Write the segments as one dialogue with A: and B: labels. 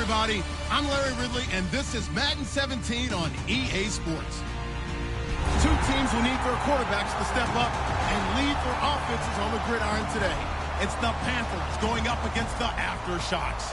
A: everybody. I'm Larry Ridley, and this is Madden 17 on EA Sports. Two teams who need their quarterbacks to step up and lead their offenses on the gridiron today. It's the Panthers going up against the Aftershocks.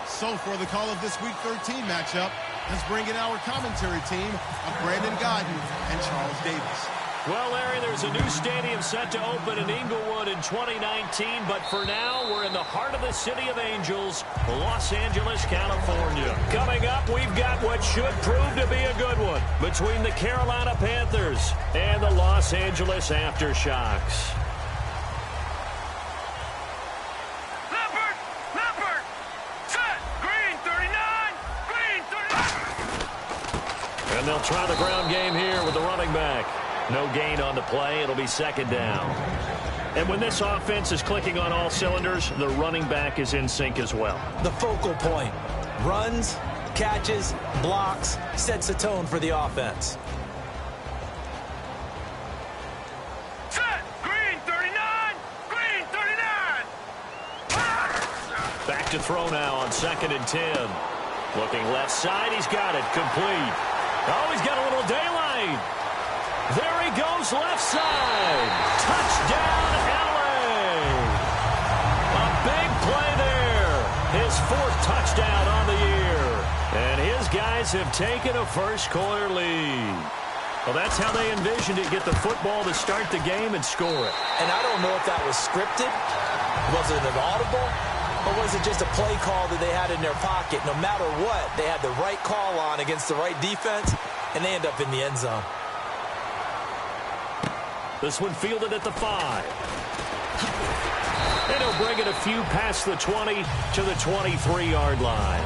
A: So for the call of this Week 13 matchup, let's bring in our commentary team of Brandon Godden and Charles Davis.
B: Well, Larry, there's a new stadium set to open in Inglewood in 2019, but for now, we're in the heart of the City of Angels, Los Angeles, California. Coming up, we've got what should prove to be a good one between the Carolina Panthers and the Los Angeles Aftershocks.
C: Leopard, set, green 39, green 39.
B: And they'll try the ground game here with the running back. No gain on the play. It'll be second down. And when this offense is clicking on all cylinders, the running back is in sync as well.
D: The focal point. Runs, catches, blocks, sets the tone for the offense.
C: Set, green 39, green 39.
B: Back to throw now on 2nd and 10. Looking left side. He's got it. Complete. Oh, he's got a little daylight. There he goes, left side. Touchdown, LA. A big play there. His 4th touchdown on the year. And his guys have taken a first-quarter lead. Well, that's how they envisioned it. Get the football to start the game and score it.
D: And I don't know if that was scripted. Was it an audible? Or was it just a play call that they had in their pocket? No matter what, they had the right call on against the right defense, and they end up in the end zone.
B: This one fielded at the 5. And he'll bring it a few past the 20 to the 23-yard line.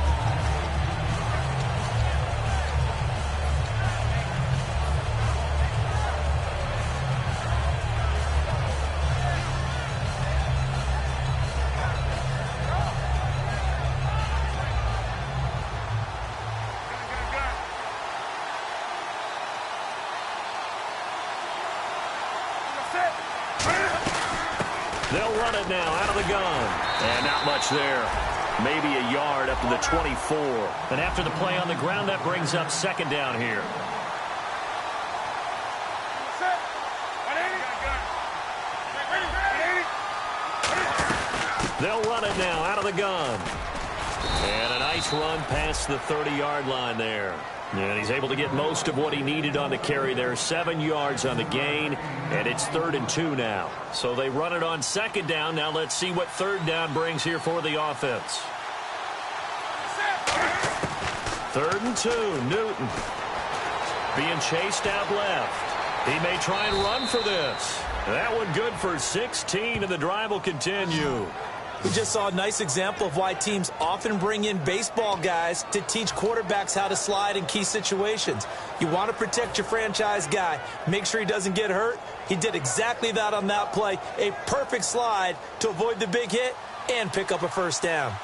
B: They'll run it now out of the gun. And not much there. Maybe a yard up to the 24. And after the play on the ground, that brings up second down here. They'll run it now out of the gun. And a nice run past the 30-yard line there. And he's able to get most of what he needed on the carry there. 7 yards on the gain, and it's 3rd and 2 now. So they run it on second down. Now let's see what third down brings here for the offense. 3rd and 2, Newton. Being chased out left. He may try and run for this. That one good for 16, and the drive will continue.
D: We just saw a nice example of why teams often bring in baseball guys to teach quarterbacks how to slide in key situations. You want to protect your franchise guy. Make sure he doesn't get hurt. He did exactly that on that play. A perfect slide to avoid the big hit and pick up a first down.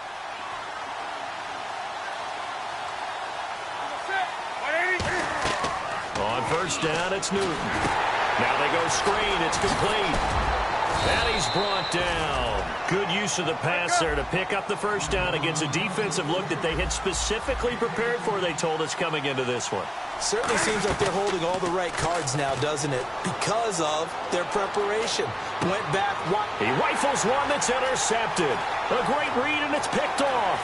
B: On first down, it's Newton. Now they go screen. It's complete. And he's brought down. Good use of the pass there to pick up the first down against a defensive look that they had specifically prepared for, they told us, coming into this one.
D: Certainly seems like they're holding all the right cards now, doesn't it? Because of their preparation. Went back.
B: He rifles one that's intercepted. A great read, and it's picked off.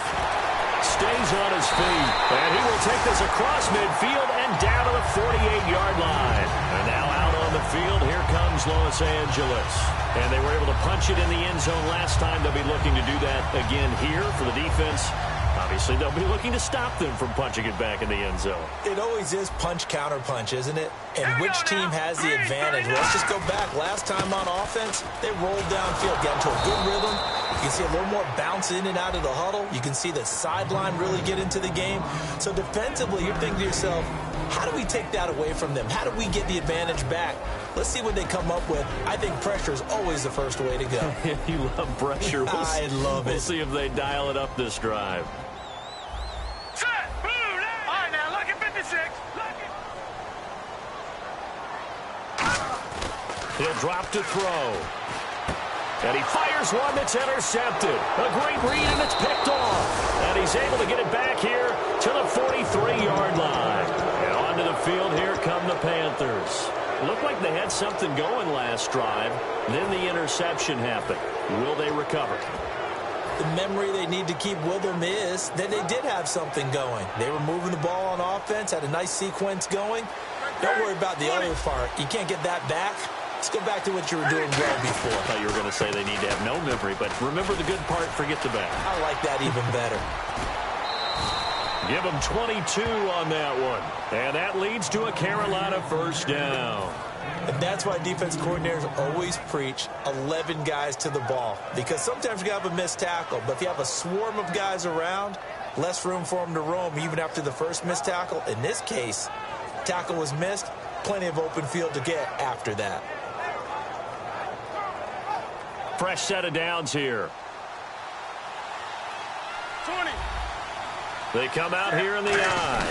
B: Stays on his feet. And he will take this across midfield and down to the 48-yard line. And now out on the field, here comes Los Angeles. And they were able to punch it in the end zone last time. They'll be looking to do that again here for the defense. Obviously, they'll be looking to stop them from punching it back in the end zone.
D: It always is punch, counter punch, isn't it? And which team has the advantage? Let's just go back. Last time on offense, they rolled downfield, got into a good rhythm. You can see a little more bounce in and out of the huddle. You can see the sideline really get into the game. So defensively, you're thinking to yourself, how do we take that away from them? How do we get the advantage back? Let's see what they come up with. I think pressure is always the first way to go.
B: You love pressure.
D: I love it.
B: We'll see if they dial it up this drive.
C: Set, blue, all right, now look at 56.
B: He'll drop to throw. And he fires one that's intercepted. A great read, and it's picked off. Panthers. Looked like they had something going last drive. Then the interception happened. Will they recover?
D: The memory they need to keep with them is that they did have something going. They were moving the ball on offense, had a nice sequence going. Don't worry about the other part. You can't get that back. Let's go back to what you were doing well before.
B: I thought you were going to say they need to have no memory, but remember the good part, forget the bad.
D: I like that even better.
B: Give them 22 on that one. And that leads to a Carolina first down.
D: And that's why defense coordinators always preach 11 guys to the ball. Because sometimes you have a missed tackle, but if you have a swarm of guys around, less room for them to roam even after the first missed tackle. In this case, tackle was missed, plenty of open field to get after that.
B: Fresh set of downs here.
C: 20.
B: They come out here in the eye.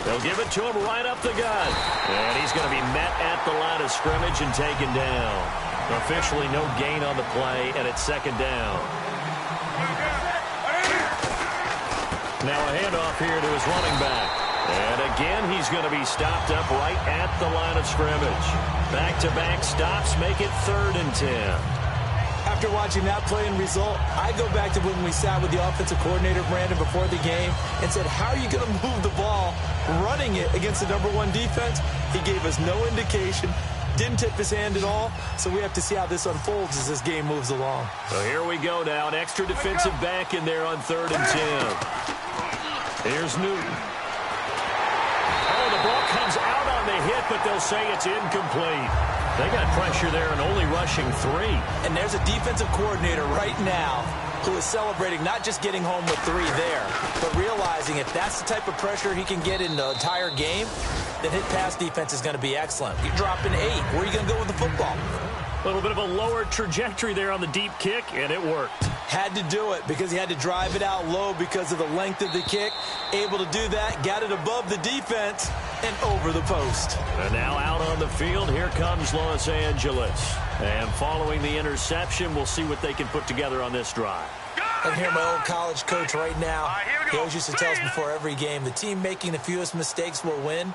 B: They'll give it to him right up the gut. And he's going to be met at the line of scrimmage and taken down. Officially no gain on the play, and it's second down. Now a handoff here to his running back. And again, he's going to be stopped up right at the line of scrimmage. Back-to-back stops make it 3rd and 10.
D: After watching that play and result, I go back to when we sat with the offensive coordinator, Brandon, before the game and said, how are you going to move the ball running it against the #1 defense? He gave us no indication, didn't tip his hand at all, so we have to see how this unfolds as this game moves along.
B: So here we go now, an extra defensive back in there on 3rd and 10. Here's Newton. Oh, the ball comes out on the hit, but they'll say it's incomplete. They got pressure there and only rushing 3.
D: And there's a defensive coordinator right now who is celebrating not just getting home with 3 there, but realizing if that's the type of pressure he can get in the entire game, then his pass defense is going to be excellent. You're dropping 8. Where are you going to go with the football?
B: A little bit of a lower trajectory there on the deep kick, and it worked.
D: Had to do it because he had to drive it out low because of the length of the kick. Able to do that, got it above the defense and over the post.
B: And now out on the field, here comes Los Angeles. And following the interception, we'll see what they can put together on this drive.
D: I hear my old college coach right now. He always used to tell us before every game, the team making the fewest mistakes will win.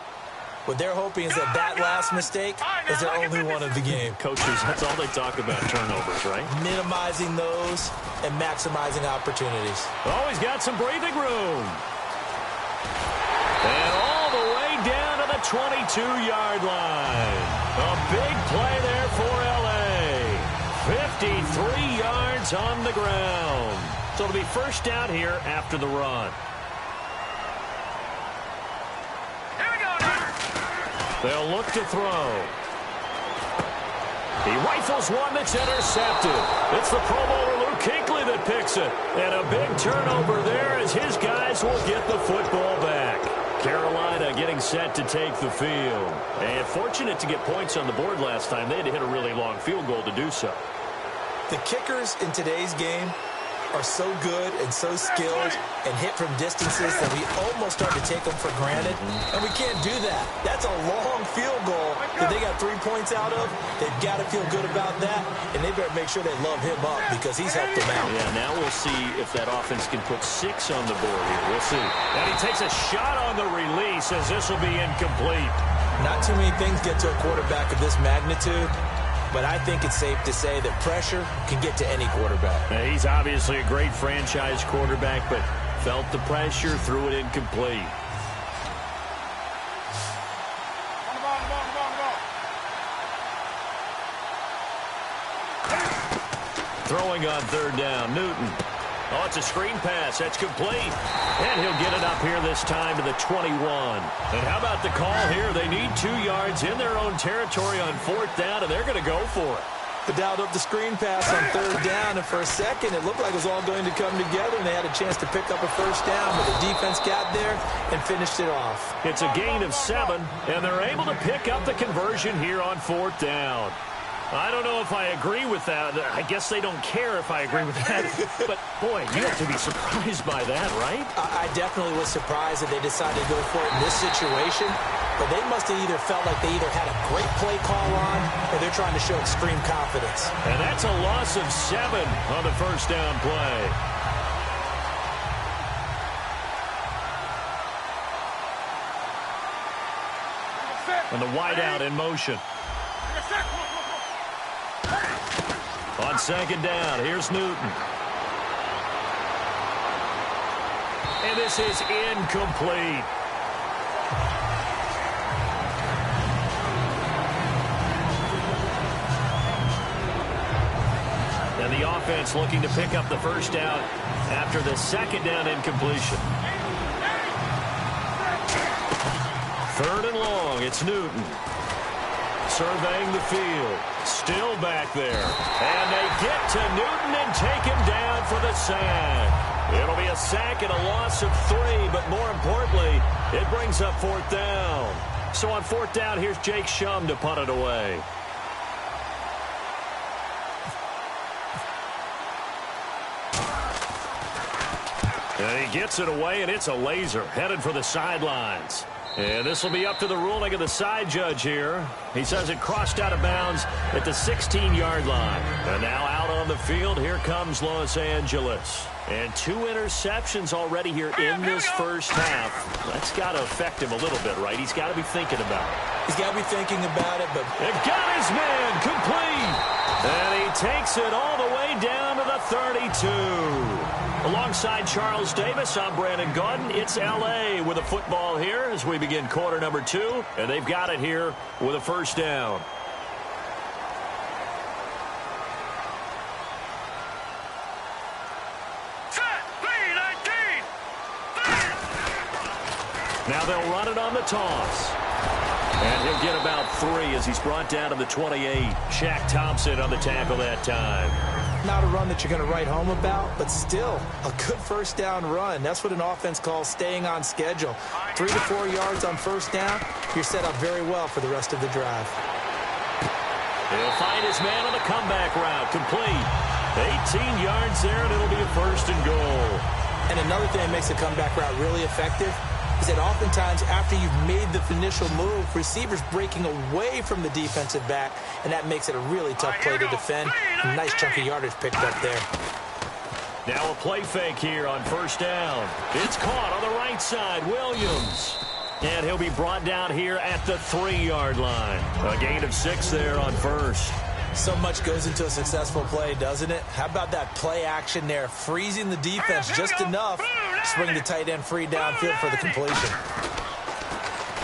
D: What they're hoping is that last mistake is their only one of the game.
B: Coaches, that's all they talk about, turnovers, right?
D: Minimizing those and maximizing opportunities.
B: Oh, he's got some breathing room. And all the way down to the 22-yard line. A big play there for L.A. 53 yards on the ground. So it'll be first down here after the run. They'll look to throw. He rifles one that's intercepted. It's the Pro Bowler Luke Kuechly that picks it. And a big turnover there as his guys will get the football back. Carolina getting set to take the field. And fortunate to get points on the board last time. They had to hit a really long field goal to do so.
D: The kickers in today's game are so good and so skilled and hit from distances that we almost start to take them for granted. And we can't do that. That's a long field goal that they got 3 points out of. They've got to feel good about that, and they better make sure they love him up because he's helped them out.
B: Yeah, now we'll see if that offense can put 6 on the board here. We'll see. And he takes a shot on the release as this will be incomplete.
D: Not too many things get to a quarterback of this magnitude, but I think it's safe to say that pressure can get to any quarterback.
B: Now, he's obviously a great franchise quarterback, but felt the pressure, threw it incomplete. Throwing on 3rd down, Newton. Oh, it's a screen pass. That's complete. And he'll get it up here this time to the 21. And how about the call here? They need 2 yards in their own territory on 4th down, and they're going to go for it.
D: But dialed up the screen pass on 3rd down, and for a second it looked like it was all going to come together, and they had a chance to pick up a first down, but the defense got there and finished it off.
B: It's a gain of 7, and they're able to pick up the conversion here on 4th down. I don't know if I agree with that. I guess they don't care if I agree with that. But, boy, you have to be surprised by that, right?
D: I definitely was surprised that they decided to go for it in this situation. But they must have either felt like they either had a great play call on or they're trying to show extreme confidence.
B: And that's a loss of 7 on the first down play.
C: Set.
B: And the wideout in motion. On second down, here's Newton. And this is incomplete. And the offense looking to pick up the first down after the second down incompletion. Third and long, it's Newton. Surveying the field. Still back there. And they get to Newton and take him down for the sack. It'll be a sack and a loss of 3, but more importantly, it brings up fourth down. So on fourth down, here's Jake Shum to punt it away. And he gets it away, and it's a laser headed for the sidelines. And this will be up to the ruling of the side judge here. He says it crossed out of bounds at the 16-yard line. And now out on the field, here comes Los Angeles. And 2 interceptions already here in this first half. That's got to affect him a little bit, right? He's got to be thinking about it.
D: He's got to be thinking about it, but...
B: It got his man complete. And he takes it all the way down to the 32. Alongside Charles Davis, I'm Brandon Gaudin. It's L.A. with a football here as we begin quarter number 2. And they've got it here with a first down. Now they'll run it on the toss. And he'll get about 3 as he's brought down to the 28. Shaq Thompson on the tackle that time.
D: Not a run that you're going to write home about, but still a good first down run. That's what an offense calls staying on schedule. 3 to 4 yards on first down, you're set up very well for the rest of the drive.
B: He'll find his man on the comeback route. Complete. 18 yards there, and it'll be a first and goal.
D: And another thing that makes the comeback route really effective is that oftentimes after you've made the initial move, receivers breaking away from the defensive back, and that makes it a really tough play to defend. A nice chunk of yardage picked up there.
B: Now a play fake here on first down. It's caught on the right side. Williams. And he'll be brought down here at the 3-yard line. A gain of 6 there on first.
D: So much goes into a successful play, doesn't it? How about that play action there, freezing the defense just enough to bring the tight end free downfield for the completion.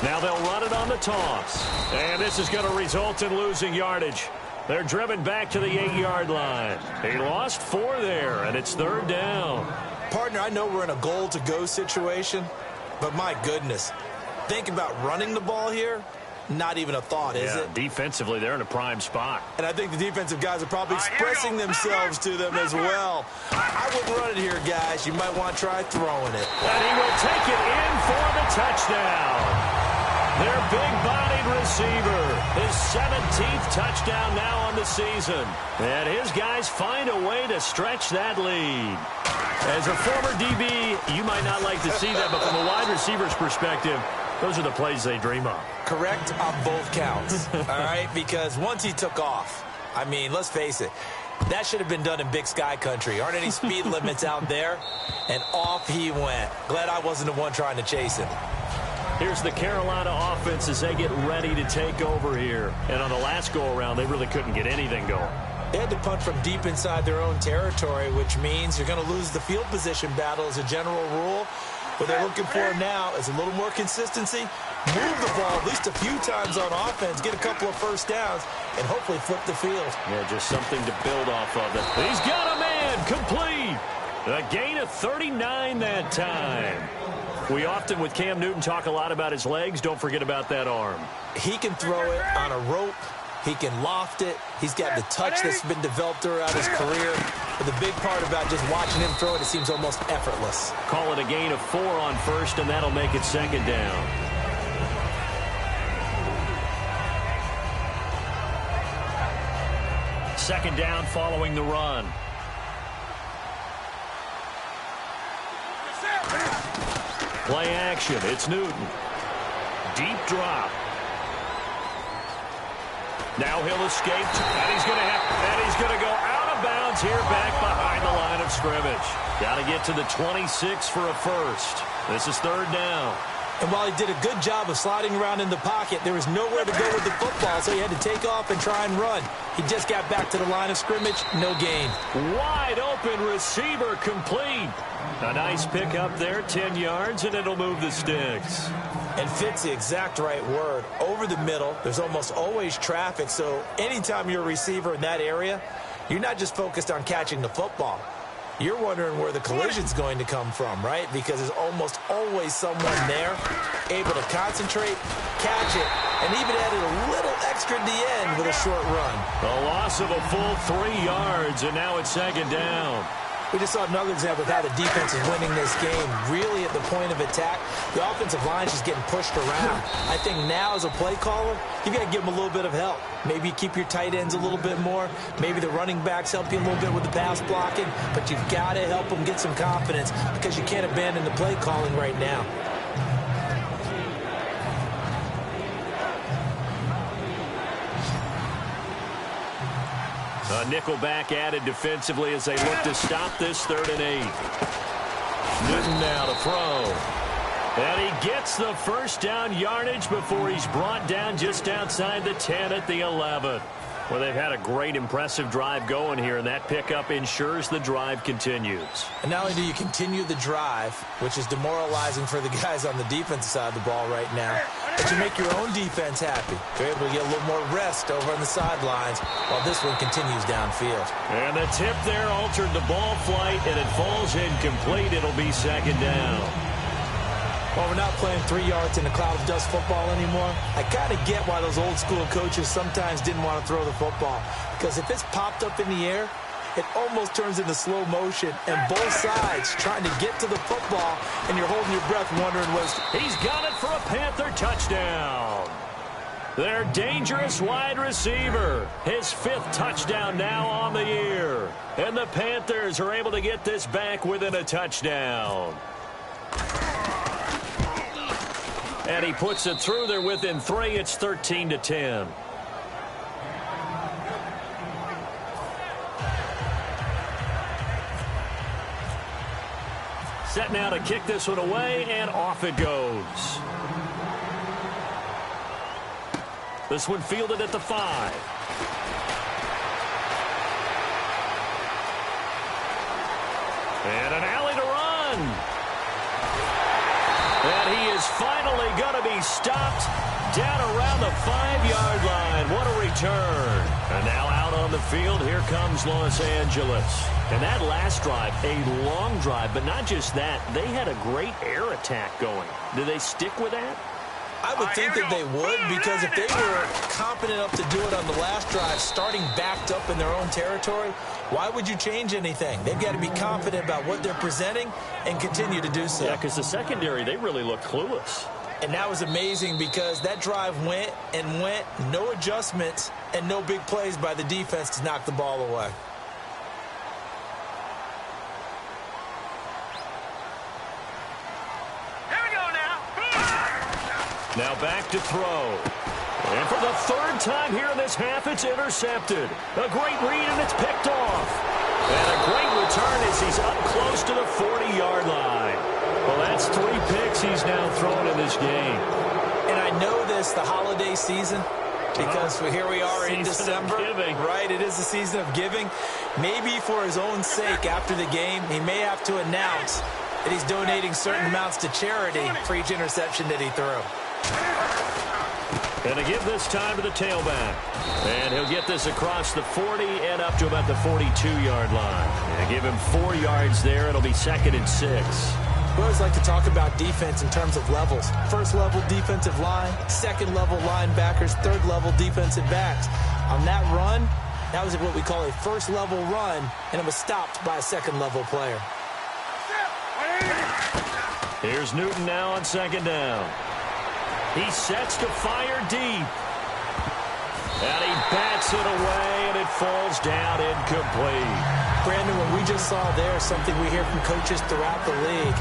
B: Now they'll run it on the toss. And this is going to result in losing yardage. They're driven back to the 8-yard line. He lost 4 there, and it's third down.
D: Partner, I know we're in a goal-to-go situation, but my goodness, think about running the ball here. Not even a thought, is it?
B: Defensively, they're in a prime spot.
D: And I think the defensive guys are probably expressing themselves to them as well. I wouldn't run it here, guys. You might want to try throwing it.
B: And he will take it in for the touchdown. Their big-bodied receiver. His 17th touchdown now on the season. And his guys find a way to stretch that lead. As a former DB, you might not like to see that, but from a wide receiver's perspective, those are the plays they dream of.
D: Correct on both counts, all right? Because once he took off, I mean, let's face it, that should have been done in Big Sky country. Aren't any speed limits out there? And off he went. Glad I wasn't the one trying to chase him.
B: Here's the Carolina offense as they get ready to take over here. And on the last go-around, they really couldn't get anything going.
D: They had to punt from deep inside their own territory, which means you're going to lose the field position battle as a general rule. What they're looking for now is a little more consistency, move the ball at least a few times on offense, get a couple of first downs, and hopefully flip the field.
B: Yeah, just something to build off of. He's got a man complete. A gain of 39 that time. We often, with Cam Newton, talk a lot about his legs. Don't forget about that arm.
D: He can throw it on a rope. He can loft it. He's got the touch that's been developed throughout his career. But the big part about just watching him throw it, it seems almost effortless.
B: Call it a gain of 4 on first, and that'll make it second down. Second down following the run. Play action. It's Newton. Deep drop. Now he'll escape, and he's going to go out of bounds here back behind the line of scrimmage. Got to get to the 26 for a first. This is third down.
D: And while he did a good job of sliding around in the pocket, there was nowhere to go with the football, so he had to take off and try and run. He just got back to the line of scrimmage, no gain.
B: Wide open receiver complete. A nice pick up there, 10 yards, and it'll move the sticks.
D: And fit's the exact right word. Over the middle, there's almost always traffic, so anytime you're a receiver in that area, you're not just focused on catching the football. You're wondering where the collision's going to come from, right? Because there's almost always someone there able to concentrate, catch it, and even added a little extra at the end with a short run.
B: A loss of a full 3 yards, and now it's second down.
D: We just saw another example of how the defense is winning this game. Really at the point of attack, the offensive line is just getting pushed around. I think now as a play caller, you got to give them a little bit of help. Maybe you keep your tight ends a little bit more. Maybe the running backs help you a little bit with the pass blocking. But you've got to help them get some confidence because you can't abandon the play calling right now.
B: A nickelback added defensively as they look to stop this 3rd and 8. Newton now to throw. And he gets the first down yardage before he's brought down just outside the 10 at the 11. Well, they've had a great, impressive drive going here, and that pickup ensures the drive continues.
D: And not only do you continue the drive, which is demoralizing for the guys on the defensive side of the ball right now, but you make your own defense happy. You're able to get a little more rest over on the sidelines while this one continues downfield.
B: And the tip there altered the ball flight, and it falls incomplete. It'll be second down.
D: Well, we're not playing 3 yards in a cloud of dust football anymore. I kind of get why those old school coaches sometimes didn't want to throw the football. Because if it's popped up in the air, it almost turns into slow motion. And both sides trying to get to the football, and you're holding your breath wondering what's...
B: He's got it for a Panther touchdown. Their dangerous wide receiver. His 5th touchdown now on the year. And the Panthers are able to get this back within a touchdown. And he puts it through there within 3. It's 13-10. Set now to kick this one away, and off it goes. This one fielded at the 5. And an alley to run. And he is finally going to be stopped down around the 5-yard line. What a return. And now out on the field, here comes Los Angeles. And that last drive, a long drive, but not just that. They had a great air attack going. Do they stick with that?
D: I would think that they would, because if they were competent enough to do it on the last drive, starting backed up in their own territory, why would you change anything? They've got to be confident about what they're presenting and continue to do so.
B: Yeah, because the secondary, they really look clueless.
D: And that was amazing because that drive went and went, no adjustments, and no big plays by the defense to knock the ball away.
B: Now back to throw. And for the 3rd time here in this half, it's intercepted. A great read, and it's picked off. And a great return as he's up close to the 40-yard line. Well, that's 3 picks he's now thrown in this game.
D: And I know this, the holiday season, because here we are in December. Right, it is the season of giving. Maybe for his own sake after the game, he may have to announce that he's donating certain amounts to charity for each interception that he threw.
B: And to give this time to the tailback. And he'll get this across the 40 and up to about the 42-yard line. And give him 4 yards there. It'll be 2nd and 6.
D: We always like to talk about defense in terms of levels. 1st level defensive line, 2nd level linebackers, 3rd level defensive backs. On that run, that was what we call a 1st level run, and it was stopped by a 2nd level player.
B: Here's Newton now on 2nd down. He sets to fire deep. And he bats it away, and it falls down incomplete.
D: Brandon, what we just saw there is something we hear from coaches throughout the league.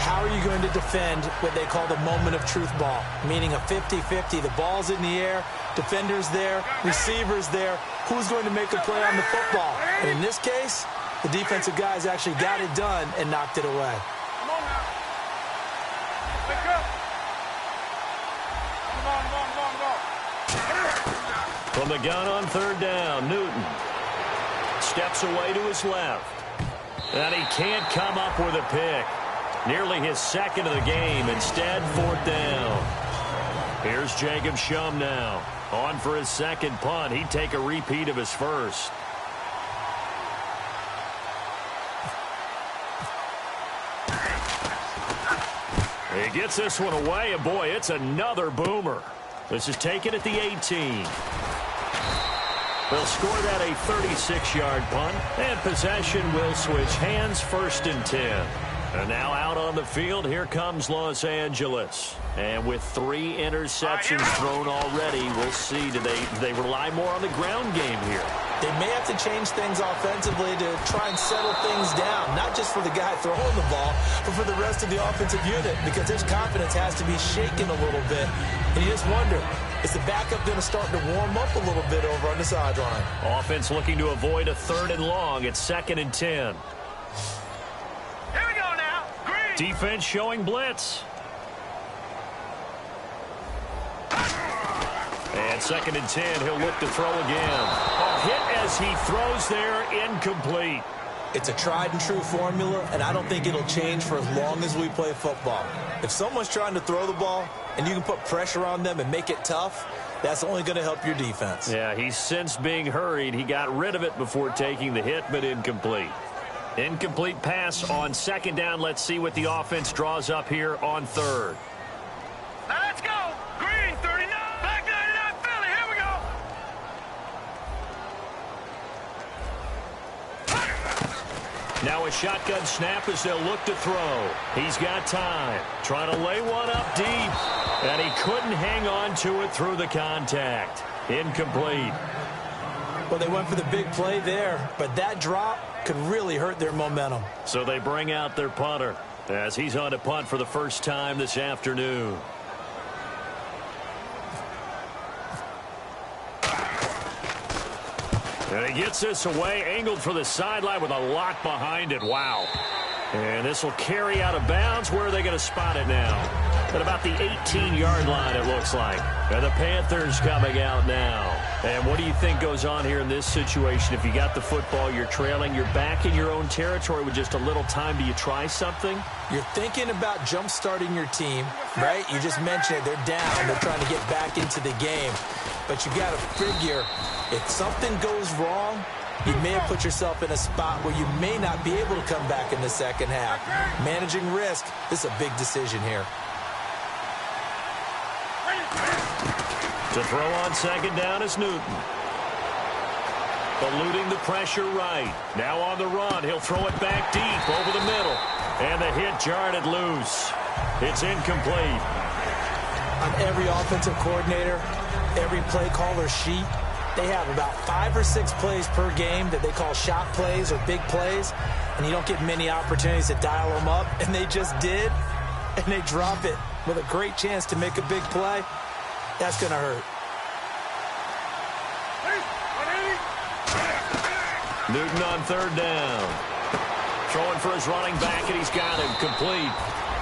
D: How are you going to defend what they call the moment of truth ball, meaning a 50-50? The ball's in the air, defenders there, receivers there. Who's going to make a play on the football? And in this case, the defensive guys actually got it done and knocked it away.
B: From the gun on third down, Newton steps away to his left. And he can't come up with a pick. Nearly his second of the game. Instead, fourth down. Here's Jacob Shum now. On for his second punt. He'd take a repeat of his first. He gets this one away, and boy, it's another boomer. This is taken at the 18. They'll score that a 36-yard punt, and possession will switch hands, 1st and 10. And now out on the field, here comes Los Angeles. And with 3 interceptions thrown already, we'll see, do they rely more on the ground game here?
D: They may have to change things offensively to try and settle things down, not just for the guy throwing the ball, but for the rest of the offensive unit, because his confidence has to be shaken a little bit. And you just wonder, is the backup going to start to warm up a little bit over on the sideline?
B: Offense looking to avoid a 3rd and long. It's 2nd and 10.
C: Here we go now. Green.
B: Defense showing blitz. And 2nd and 10, he'll look to throw again. A hit as he throws there, incomplete.
D: It's a tried-and-true formula, and I don't think it'll change for as long as we play football. If someone's trying to throw the ball and you can put pressure on them and make it tough, that's only going to help your defense.
B: Yeah, he's since being hurried. He got rid of it before taking the hit, but incomplete. Incomplete pass on 2nd down. Let's see what the offense draws up here on 3rd.
C: Now let's go. Green, 39. Black 99, Philly. Here we go.
B: Now a shotgun snap as they'll look to throw. He's got time. Trying to lay one up deep. And he couldn't hang on to it through the contact. Incomplete.
D: Well, they went for the big play there, but that drop could really hurt their momentum.
B: So they bring out their punter as he's on to punt for the first time this afternoon. And he gets this away, angled for the sideline with a lot behind it. Wow. And this will carry out of bounds. Where are they going to spot it now? At about the 18-yard line, it looks like. And the Panthers coming out now. And what do you think goes on here in this situation? If you got the football, you're trailing, you're back in your own territory with just a little time. Do you try something?
D: You're thinking about jump-starting your team, right? You just mentioned it. They're down. They're trying to get back into the game. But you got to figure, if something goes wrong, you may have put yourself in a spot where you may not be able to come back in the second half. Managing risk, this is a big decision here.
B: To throw on 2nd down is Newton. Eluding the pressure right. Now on the run. He'll throw it back deep over the middle. And the hit jarred it loose. It's incomplete.
D: On every offensive coordinator, every play caller sheet, they have about 5 or 6 plays per game that they call shot plays or big plays, and you don't get many opportunities to dial them up, and they just did, and they drop it with a great chance to make a big play. That's going to hurt.
B: Newton on 3rd down. Throwing for his running back, and he's got him complete.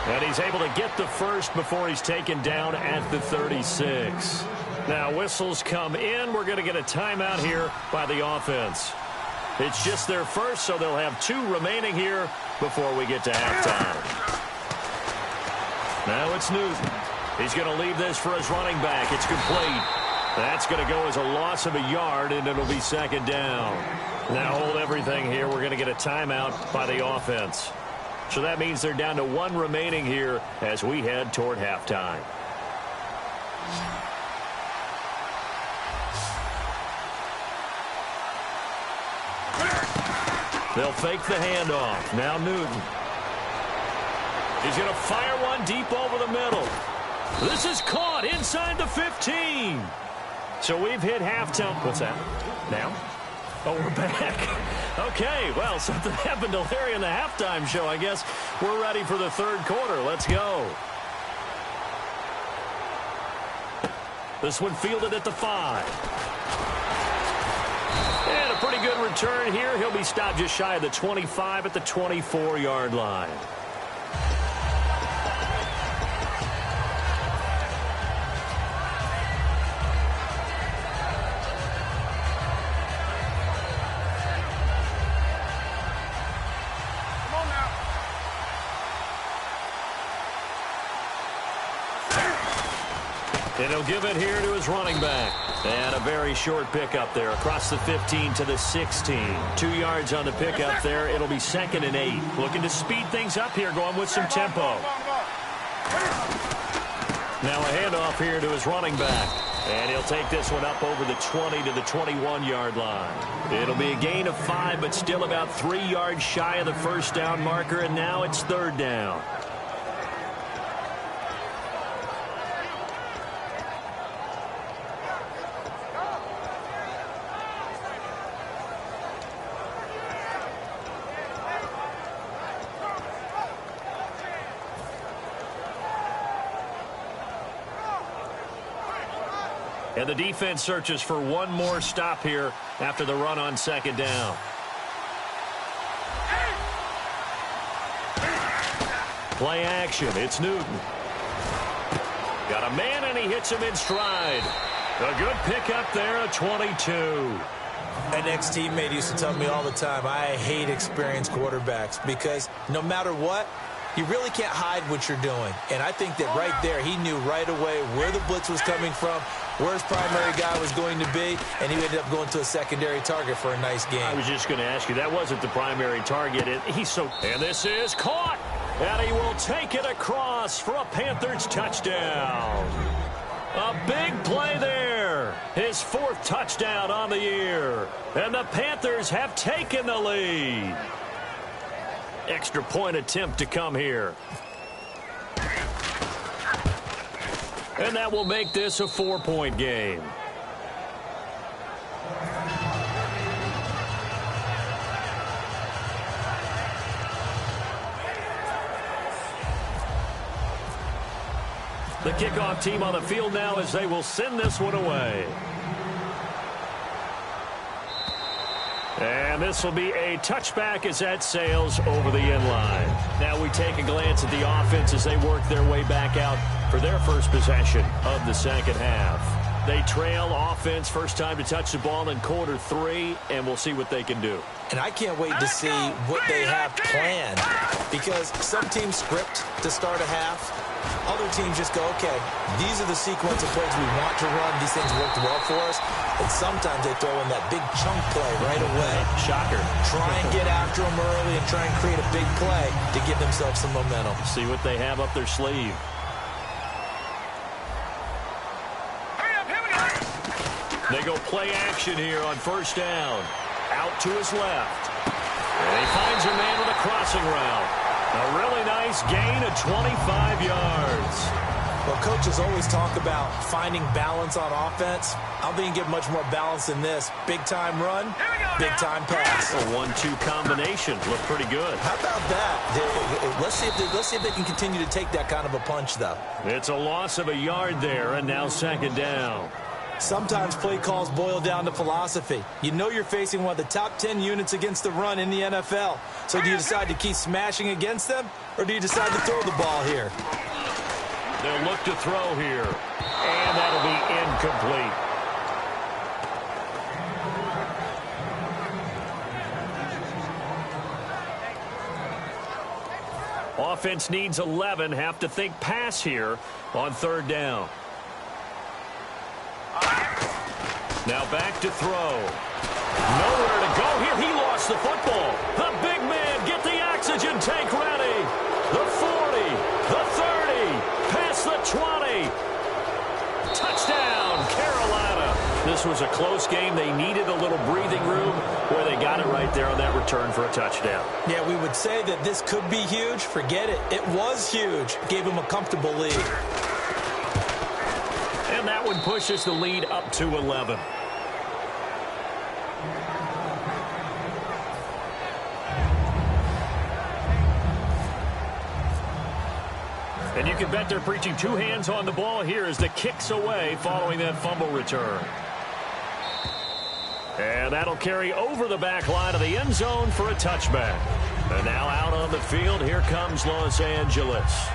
B: And he's able to get the first before he's taken down at the 36. Now whistles come in. We're going to get a timeout here by the offense. It's just their first, so they'll have 2 remaining here before we get to halftime. Now it's Newton. He's going to leave this for his running back. It's complete. That's going to go as a loss of a yard, and it'll be 2nd down. Now hold everything here. We're going to get a timeout by the offense. So that means they're down to 1 remaining here as we head toward halftime. They'll fake the handoff. Now Newton. He's going to fire one deep over the middle. This is caught inside the 15. So we've hit halftime. What's that? Now? Oh, we're back. Okay, well, something happened to Larry in the halftime show. I guess we're ready for the 3rd quarter. Let's go. This one fielded at the 5. And a pretty good return here. He'll be stopped just shy of the 25 at the 24-yard line. And he'll give it here to his running back. And a very short pickup there across the 15 to the 16. 2 yards on the pickup there. It'll be 2nd and 8. Looking to speed things up here, going with some tempo. Now a handoff here to his running back. And he'll take this one up over the 20 to the 21-yard line. It'll be a gain of 5, but still about 3 yards shy of the first down marker, and now it's 3rd down. And the defense searches for one more stop here after the run on 2nd down. Play action. It's Newton. Got a man, and he hits him in stride. A good pickup there, a 22.
D: An ex-teammate used to tell me all the time, I hate experienced quarterbacks because no matter what, you really can't hide what you're doing. And I think that right there, he knew right away where the blitz was coming from, where his primary guy was going to be, and he ended up going to a secondary target for a nice game.
B: I was just going to ask you, that wasn't the primary target. And this is caught, and he will take it across for a Panthers touchdown. A big play there. His 4th touchdown on the year. And the Panthers have taken the lead. Extra point attempt to come here. And that will make this a 4-point game. The kickoff team on the field now as they will send this one away. And this will be a touchback as that sails over the end line. Now we take a glance at the offense as they work their way back out for their first possession of the 2nd half. They trail offense, first time to touch the ball in quarter 3, and we'll see what they can do.
D: And I can't wait to see what they have planned, because some teams script to start a half. Other teams just go, okay, these are the sequence of plays we want to run. These things worked well for us. And sometimes they throw in that big chunk play right away.
B: Shocker.
D: Try and get after them early and try and create a big play to give themselves some momentum.
B: See what they have up their sleeve. They go play action here on 1st down. Out to his left. And he finds a man with a crossing route. A really nice gain of 25 yards.
D: Well, coaches always talk about finding balance on offense. I don't think you get much more balance than this. Big-time run, big-time pass.
B: A 1-2 combination. Looked pretty good.
D: How about that? Let's see if they can continue to take that kind of a punch, though.
B: It's a loss of a yard there, and now 2nd down.
D: Sometimes play calls boil down to philosophy. You know you're facing one of the top 10 units against the run in the NFL. So do you decide to keep smashing against them, or do you decide to throw the ball here?
B: They'll look to throw here, and that'll be incomplete. Offense needs 11, have to think pass here on 3rd down. Now back to throw. Nowhere to go here. He lost the football. The big man, get the oxygen tank ready. The 40, the 30, past the 20. Touchdown, Carolina. This was a close game. They needed a little breathing room where they got it right there on that return for a touchdown.
D: Yeah, we would say that this could be huge. Forget it. It was huge. Gave him a comfortable lead.
B: And that one pushes the lead up to 11. And you can bet they're preaching 2 hands on the ball here as the kick's away following that fumble return. And that'll carry over the back line of the end zone for a touchback. And now out on the field, here comes Los Angeles.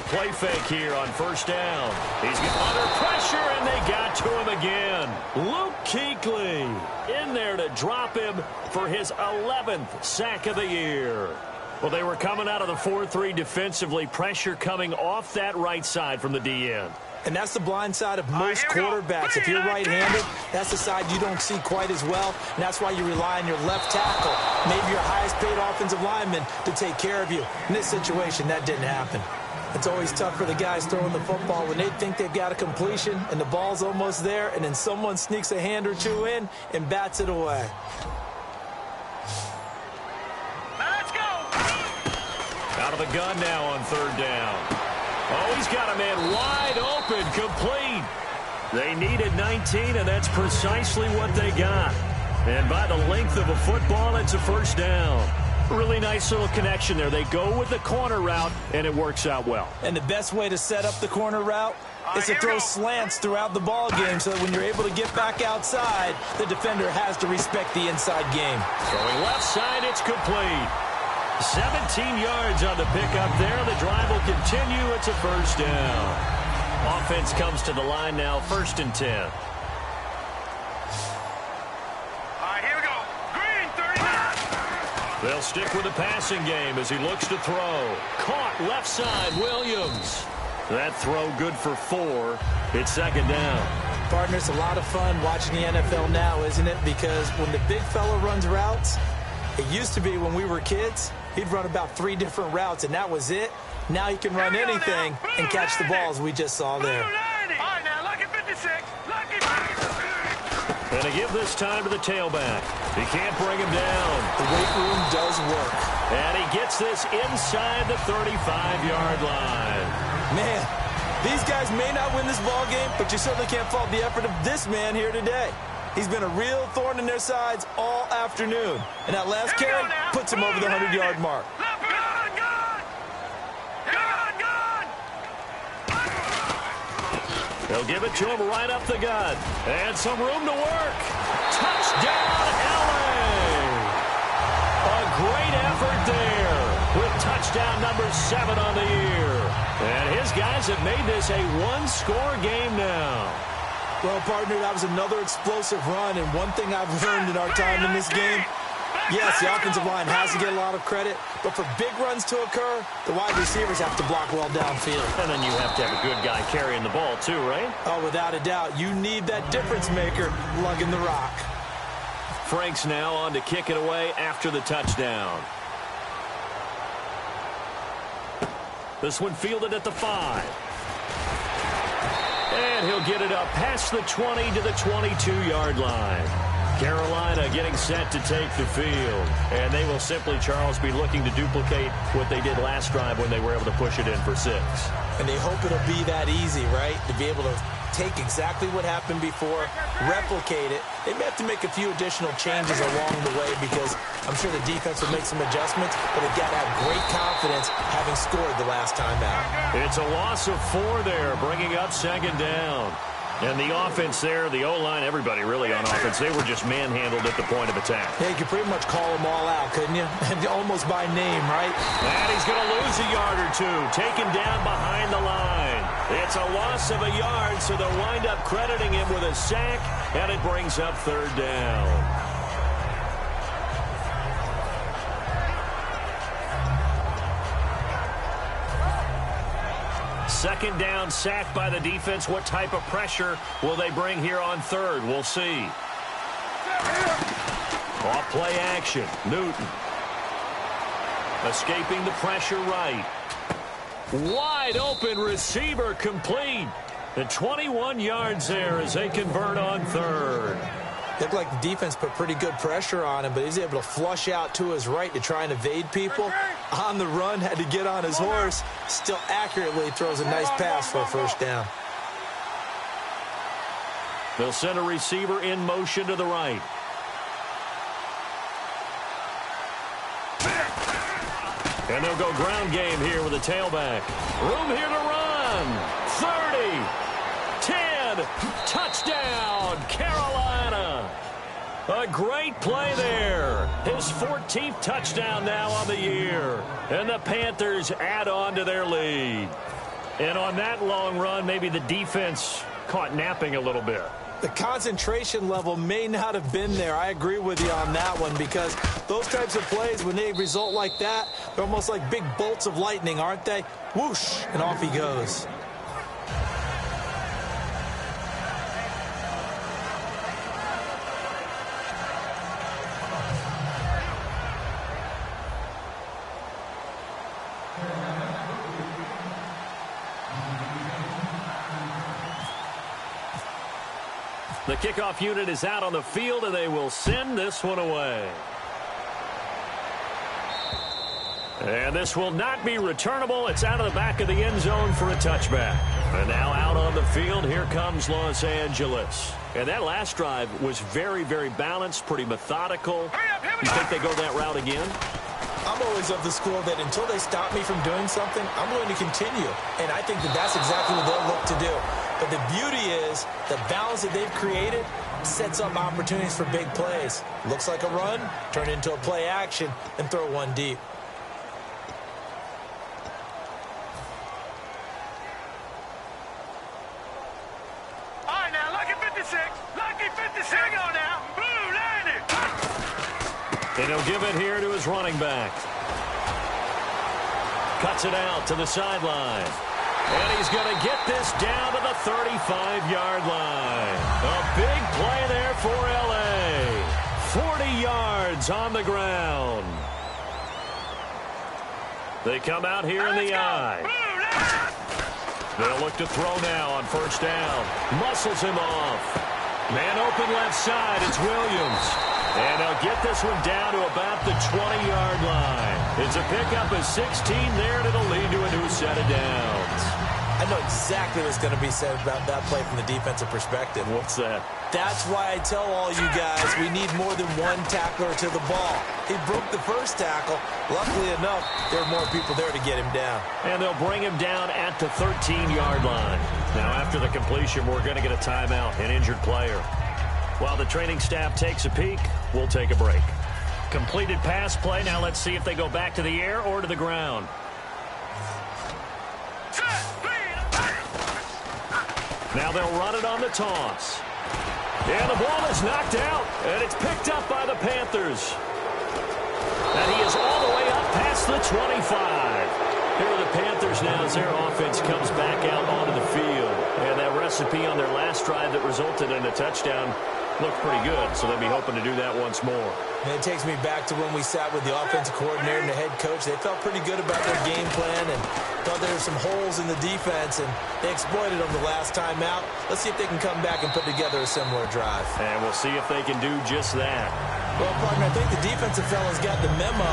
B: play fake here on first down. He's under pressure, and they got to him again. Luke Kuechly in there to drop him for his 11th sack of the year. Well, they were coming out of the 4-3 defensively. Pressure coming off that right side from the D-end.
D: And that's the blind side of most quarterbacks. If you're right-handed, that's the side you don't see quite as well. And that's why you rely on your left tackle, maybe your highest-paid offensive lineman, to take care of you. In this situation, that didn't happen. It's always tough for the guys throwing the football when they think they've got a completion and the ball's almost there, and then someone sneaks a hand or two in and bats it away.
C: Let's go!
B: Out of the gun now on third down. Oh, he's got a man wide open, complete. They needed 19, and that's precisely what they got. And by the length of a football, it's a first down. Really nice little connection there. They go with the corner route, and it works out well.
D: And the best way to set up the corner route is to throw slants throughout the ball game so that when you're able to get back outside, the defender has to respect the inside game.
B: Going left side, it's complete. 17 yards on the pickup there. The drive will continue. It's a first down. Offense comes to the line now, 1st and 10.
C: All right, here we go. Green, 39.
B: They'll stick with the passing game as he looks to throw. Caught left side, Williams. That throw good for 4. It's 2nd down.
D: Partner, it's a lot of fun watching the NFL now, isn't it? Because when the big fella runs routes, it used to be when we were kids, he'd run about 3 different routes, and that was it. Now he can run anything and catch the balls we just saw there.
C: All right, now, lucky 56. Lucky 56.
B: And to give this time to the tailback. He can't bring him down.
D: The weight room does work.
B: And he gets this inside the 35-yard line.
D: Man, these guys may not win this ball game, but you certainly can't fault the effort of this man here today. He's been a real thorn in their sides all afternoon. And that last carry puts him over the 100-yard mark.
B: They'll give it to him right up the gut. And some room to work. Touchdown, LA! A great effort there with touchdown number 7 on the year. And his guys have made this a one-score game now.
D: Well, partner, that was another explosive run, and one thing I've learned in our time in this game, yes, the offensive line has to get a lot of credit, but for big runs to occur, the wide receivers have to block well downfield.
B: And then you have to have a good guy carrying the ball too, right?
D: Oh, without a doubt. You need that difference maker lugging the rock.
B: Franks now on to kick it away after the touchdown. This one fielded at the 5. And he'll get it up past the 20 to the 22-yard line. Carolina getting set to take the field. And they will simply, Charles, be looking to duplicate what they did last drive when they were able to push it in for 6.
D: And they hope it'll be that easy, right? To be able to take exactly what happened before, replicate it. They may have to make a few additional changes along the way because I'm sure the defense will make some adjustments, but they've got to have great confidence having scored the last time out.
B: It's a loss of 4 there, bringing up 2nd down. And the offense there, the O-line, everybody really on offense, they were just manhandled at the point of attack.
D: Yeah, you could pretty much call them all out, couldn't you? Almost by name, right?
B: And he's going to lose a yard or 2, taken down behind the line. It's a loss of a yard, so they'll wind up crediting him with a sack, and it brings up 3rd down. Second down, sack by the defense. What type of pressure will they bring here on 3rd? We'll see. Off play action. Newton. Escaping the pressure right. Wide open receiver complete. The 21 yards there as they convert on 3rd.
D: Looked like the defense put pretty good pressure on him, but he's able to flush out to his right to try and evade people. On the run, had to get on his horse. Still accurately throws a nice pass for a 1st down.
B: They'll send a receiver in motion to the right. And they'll go ground game here with a tailback. Room here to run. 30. 10. Touchdown, Carolina. A great play there. His 14th touchdown now on the year. And the Panthers add on to their lead. And on that long run, maybe the defense caught napping a little bit.
D: The concentration level may not have been there. I agree with you on that one, because those types of plays, when they result like that, they're almost like big bolts of lightning, aren't they? Whoosh, and off he goes.
B: The kickoff unit is out on the field, and they will send this one away. And this will not be returnable. It's out of the back of the end zone for a touchback. And now out on the field, here comes Los Angeles. And that last drive was very, very balanced, pretty methodical. You think they go that route again?
D: I'm always of the school that until they stop me from doing something, I'm going to continue. And I think that that's exactly what they'll look to do. But the beauty is the balance that they've created sets up opportunities for big plays. Looks like a run, turn into a play action, and throw one deep.
C: All right, now, lucky 56. Lucky 56. Here we go now. Blue landed.
B: And he'll give it here to his running back. Cuts it out to the sideline. And he's going to get this down to the 35-yard line. A big play there for L.A. 40 yards on the ground. They come out here in the I. They'll look to throw now on first down. Muscles him off. Man open left side. It's Williams. And they'll get this one down to about the 20-yard line. It's a pickup of 16 there, and it'll lead to a new set of downs.
D: I know exactly what's going to be said about that play from the defensive perspective.
B: What's that?
D: That's why I tell all you guys we need more than one tackler to the ball. He broke the first tackle. Luckily enough, there were more people there to get him down.
B: And they'll bring him down at the 13-yard line. Now, after the completion, we're going to get a timeout, an injured player. While the training staff takes a peek, we'll take a break. Completed pass play. Now let's see if they go back to the air or to the ground. Now they'll run it on the toss. And the ball is knocked out, and it's picked up by the Panthers. And he is all the way up past the 25. Here are the Panthers now as their offense comes back out onto the field. And that recipe on their last drive that resulted in a touchdown looked pretty good, so they'll be hoping to do that once more.
D: And it takes me back to when we sat with the offensive coordinator and the head coach. They felt pretty good about their game plan and thought there were some holes in the defense, and they exploited them the last time out. Let's see if they can come back and put together a similar drive.
B: And we'll see if they can do just that.
D: Well, partner, I think the defensive fellas got the memo,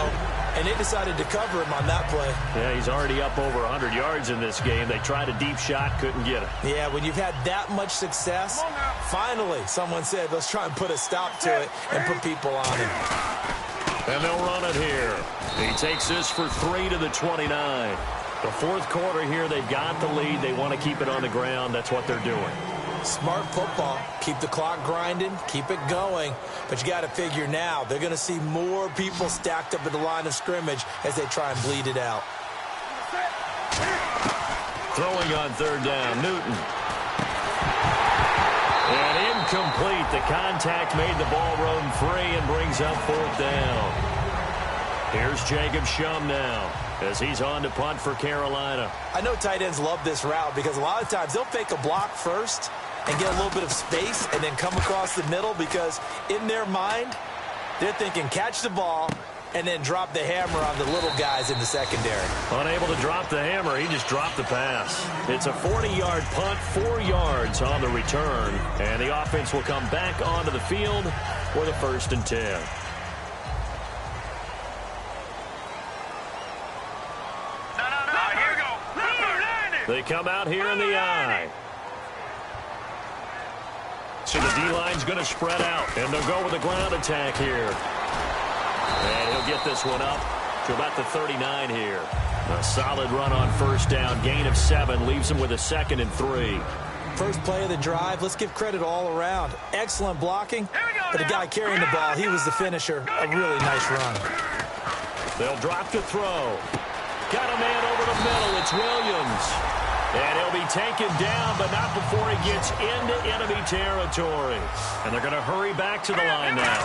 D: and they decided to cover him on that play.
B: Yeah, he's already up over 100 yards in this game. They tried a deep shot, couldn't get it.
D: Yeah, when you've had that much success, finally someone said, let's try and put a stop to it and put people on him.
B: And they'll run it here. He takes this for 3 to the 29. The fourth quarter here, they've got the lead. They want to keep it on the ground. That's what they're doing.
D: Smart football. Keep the clock grinding. Keep it going. But you got to figure now, they're going to see more people stacked up at the line of scrimmage as they try and bleed it out.
B: Throwing on third down, Newton. And incomplete. The contact made the ball roam free and brings up fourth down. Here's Jacob Shum now as he's on to punt for Carolina.
D: I know tight ends love this route because a lot of times they'll fake a block first and get a little bit of space and then come across the middle because in their mind, they're thinking catch the ball and then drop the hammer on the little guys in the secondary.
B: Unable to drop the hammer, he just dropped the pass. It's a 40-yard punt, 4 yards on the return, and the offense will come back onto the field for the 1st and 10. They come out here in the I. So the D-line's going to spread out, and they'll go with a ground attack here. And he'll get this one up to about the 39 here. A solid run on first down, gain of 7, leaves him with a 2nd and 3.
D: First play of the drive, let's give credit all around. Excellent blocking, but the guy carrying the ball, he was the finisher. A really nice run.
B: They'll drop to throw. Got a man over the middle. It's Williams. And he'll be taken down, but not before he gets into enemy territory. And they're going to hurry back to the line now.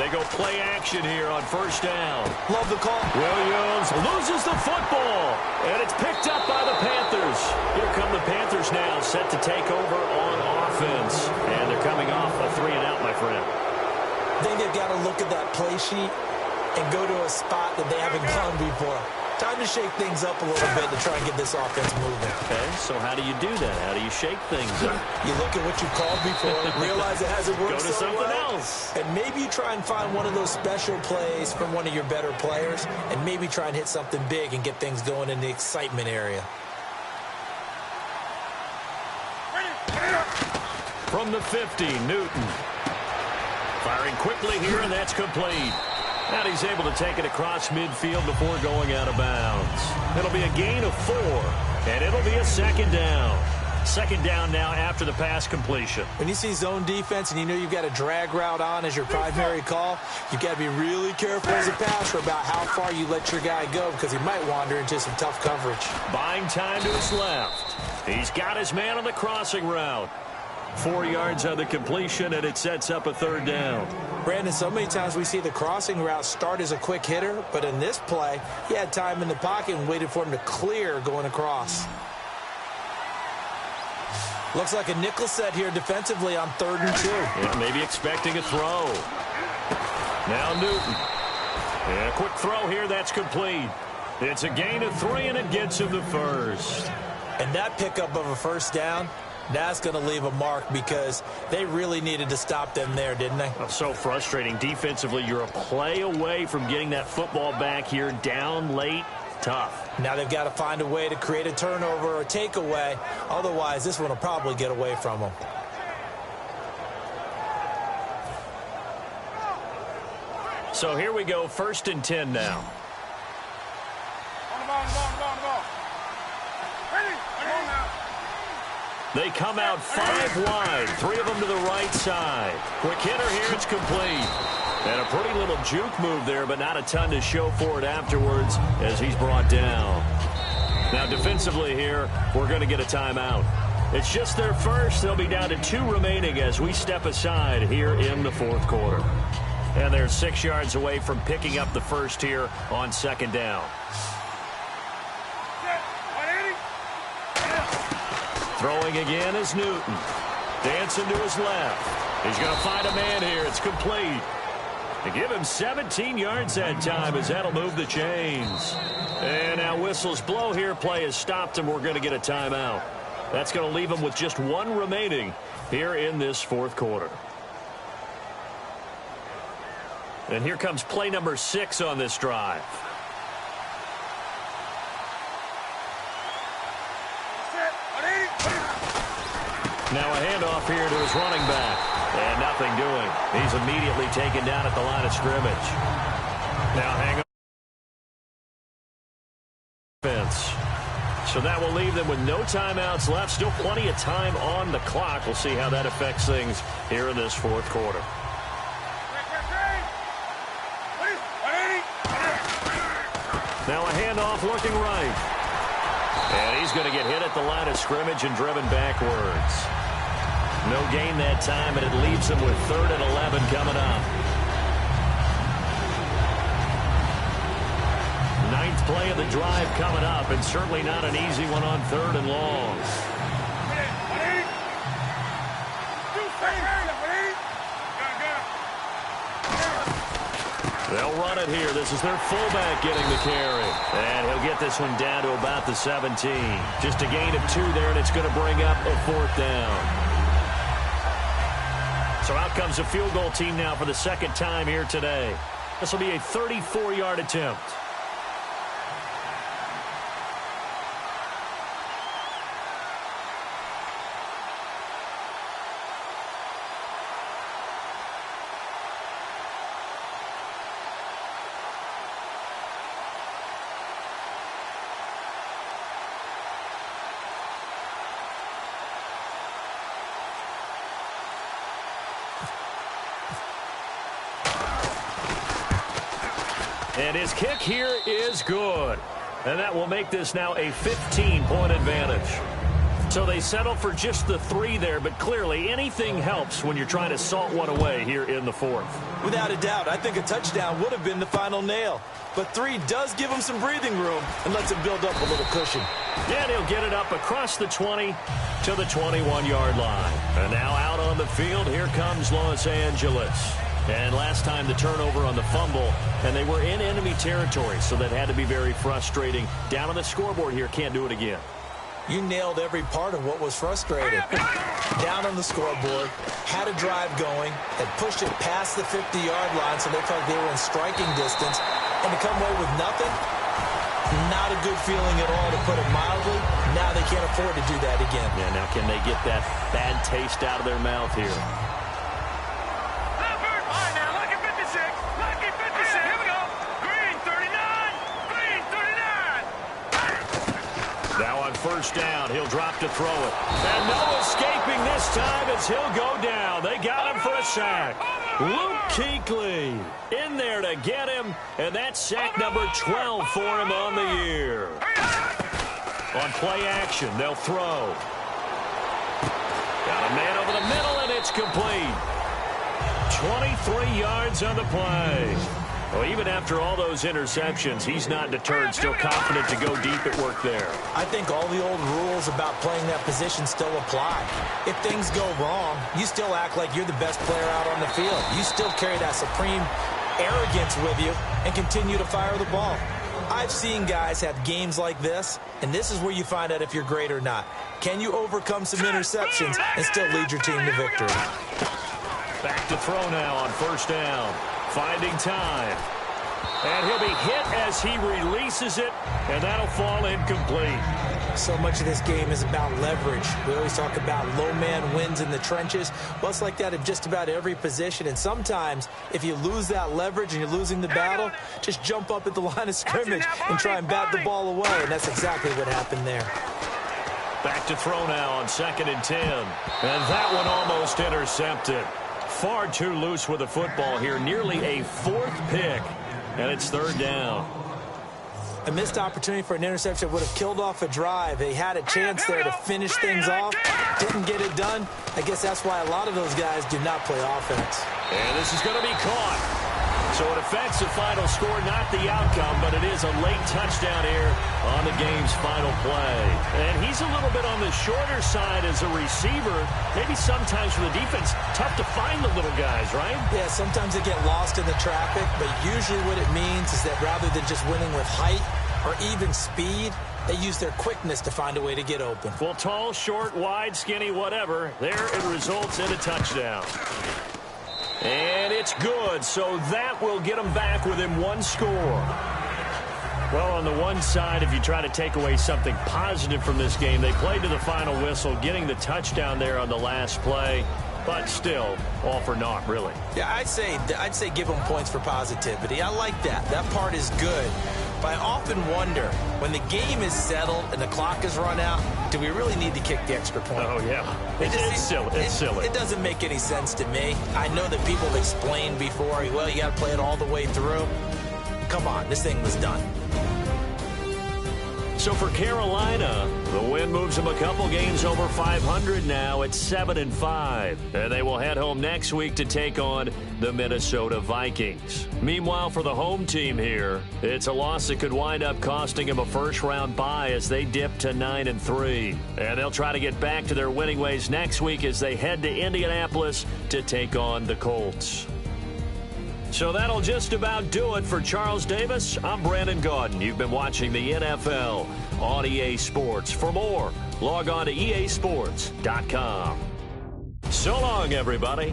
B: They go play action here on first down.
D: Love the call.
B: Williams loses the football, and it's picked up by the Panthers. Here come the Panthers now, set to take over on offense. And they're coming off a 3-and-out, my friend.
D: I think they've got to look at that play sheet and go to a spot that they haven't gone before. Time to shake things up a little bit to try and get this offense moving.
B: Okay, so how do you do that? How do you shake things up?
D: You look at what you called before, realize it hasn't worked
B: Go to
D: so
B: something
D: well,
B: else.
D: and maybe you try and find one of those special plays from one of your better players, and maybe try and hit something big and get things going in the excitement area.
B: From the 50, Newton. Firing quickly here, and that's complete. And he's able to take it across midfield before going out of bounds. It'll be a gain of 4, and it'll be a second down. Second down now after the pass completion.
D: When you see zone defense and you know you've got a drag route on as your primary call, you've got to be really careful as a passer about how far you let your guy go because he might wander into some tough coverage.
B: Buying time to his left. He's got his man on the crossing route. 4 yards on the completion, and it sets up a third down.
D: Brandon, so many times we see the crossing route start as a quick hitter, but in this play, he had time in the pocket and waited for him to clear going across. Looks like a nickel set here defensively on 3rd and 2.
B: Yeah, maybe expecting a throw. Now Newton. And a quick throw here, that's complete. It's a gain of 3, and it gets him the first.
D: And that pickup of a first down, that's going to leave a mark because they really needed to stop them there, didn't they?
B: Oh, so frustrating. Defensively, you're a play away from getting that football back here down late. Tough.
D: Now they've got to find a way to create a turnover or a takeaway. Otherwise, this one will probably get away from them.
B: So here we go, 1st and 10 now.
C: On the ball. Ready? Come on now.
B: They come out 5 wide, 3 of them to the right side. Quick hitter here, it's complete. And a pretty little juke move there, but not a ton to show for it afterwards as he's brought down. Now defensively here, we're going to get a timeout. It's just their first. They'll be down to 2 remaining as we step aside here in the 4th quarter. And they're 6 yards away from picking up the first here on 2nd down. Throwing again is Newton. Dancing to his left. He's going to find a man here. It's complete. To give him 17 yards that time as that'll move the chains. And now whistles blow here. Play has stopped, and we're going to get a timeout. That's going to leave him with just 1 remaining here in this 4th quarter. And here comes play number 6 on this drive. Now a handoff here to his running back. And nothing doing. He's immediately taken down at the line of scrimmage. Now hang on. So that will leave them with no timeouts left. Still plenty of time on the clock. We'll see how that affects things here in this 4th quarter. Now a handoff looking right. And he's going to get hit at the line of scrimmage and driven backwards. No gain that time, and it leaves him with 3rd and 11 coming up. 9th play of the drive coming up, and certainly not an easy one on 3rd and long. They'll run it here. This is their fullback getting the carry. And he'll get this one down to about the 17. Just a gain of 2 there, and it's going to bring up a 4th down. So out comes a field goal team now for the 2nd time here today. This will be a 34-yard attempt. And his kick here is good. And that will make this now a 15-point advantage. So they settle for just the 3 there, but clearly anything helps when you're trying to salt one away here in the 4th.
D: Without a doubt, I think a touchdown would have been the final nail. But 3 does give him some breathing room and lets him build up a little cushion.
B: Yeah, and he'll get it up across the 20 to the 21-yard line. And now out on the field, here comes Los Angeles. And last time the turnover on the fumble, and they were in enemy territory, so that had to be very frustrating. Down on the scoreboard here, can't do it again.
D: You nailed every part of what was frustrating. Down on the scoreboard, had a drive going, had pushed it past the 50-yard line so they felt they were in striking distance, and to come away with nothing, not a good feeling at all, to put it mildly. Now they can't afford to do that again.
B: Yeah, now can they get that bad taste out of their mouth here? Now on first down, he'll drop to throw it. And no escaping this time as he'll go down. They got him for a sack. Luke Kuechly in there to get him, and that's sack number 12 for him on the year. On play action, they'll throw. Got a man over the middle, and it's complete. 23 yards on the play. Well, even after all those interceptions, he's not deterred, still confident to go deep at work there.
D: I think all the old rules about playing that position still apply. If things go wrong, you still act like you're the best player out on the field. You still carry that supreme arrogance with you and continue to fire the ball. I've seen guys have games like this, and this is where you find out if you're great or not. Can you overcome some interceptions and still lead your team to victory?
B: Back to throw now on first down. Finding time. And he'll be hit as he releases it, and that'll fall incomplete.
D: So much of this game is about leverage. We always talk about low man wins in the trenches. Well, it's like that in just about every position. And sometimes, if you lose that leverage and you're losing the battle, just jump up at the line of scrimmage and try and bat the ball away. And that's exactly what happened there.
B: Back to throw now on 2nd and 10. And that one almost intercepted. Far too loose with the football here. Nearly a 4th pick. And it's 3rd down.
D: A missed opportunity for an interception would have killed off a drive. They had a chance there to finish things off. Didn't get it done. I guess that's why a lot of those guys do not play offense.
B: And this is going to be caught. So it affects the final score, not the outcome, but it is a late touchdown here on the game's final play. And he's a little bit on the shorter side as a receiver. Maybe sometimes for the defense, tough to find the little guys, right?
D: Yeah, sometimes they get lost in the traffic, but usually what it means is that rather than just winning with height or even speed, they use their quickness to find a way to get open.
B: Well, tall, short, wide, skinny, whatever, there it results in a touchdown. And it's good, so that will get them back within 1 score. Well, on the one side, if you try to take away something positive from this game, they played to the final whistle, getting the touchdown there on the last play, but still, all for naught, really.
D: Yeah, I'd say give them points for positivity. I like that. That part is good. But I often wonder, when the game is settled and the clock is run out, do we really need to kick the extra point?
B: Oh, yeah. It's silly. It's silly.
D: It doesn't make any sense to me. I know that people have explained before, well, you got to play it all the way through. Come on, this thing was done.
B: So for Carolina, the win moves them a couple games over 500 now at 7-5. And they will head home next week to take on the Minnesota Vikings. Meanwhile, for the home team here, it's a loss that could wind up costing them a first-round bye as they dip to 9-3. And they'll try to get back to their winning ways next week as they head to Indianapolis to take on the Colts. So that'll just about do it for Charles Davis. I'm Brandon Gaudin. You've been watching the NFL on EA Sports. For more, log on to easports.com. So long, everybody.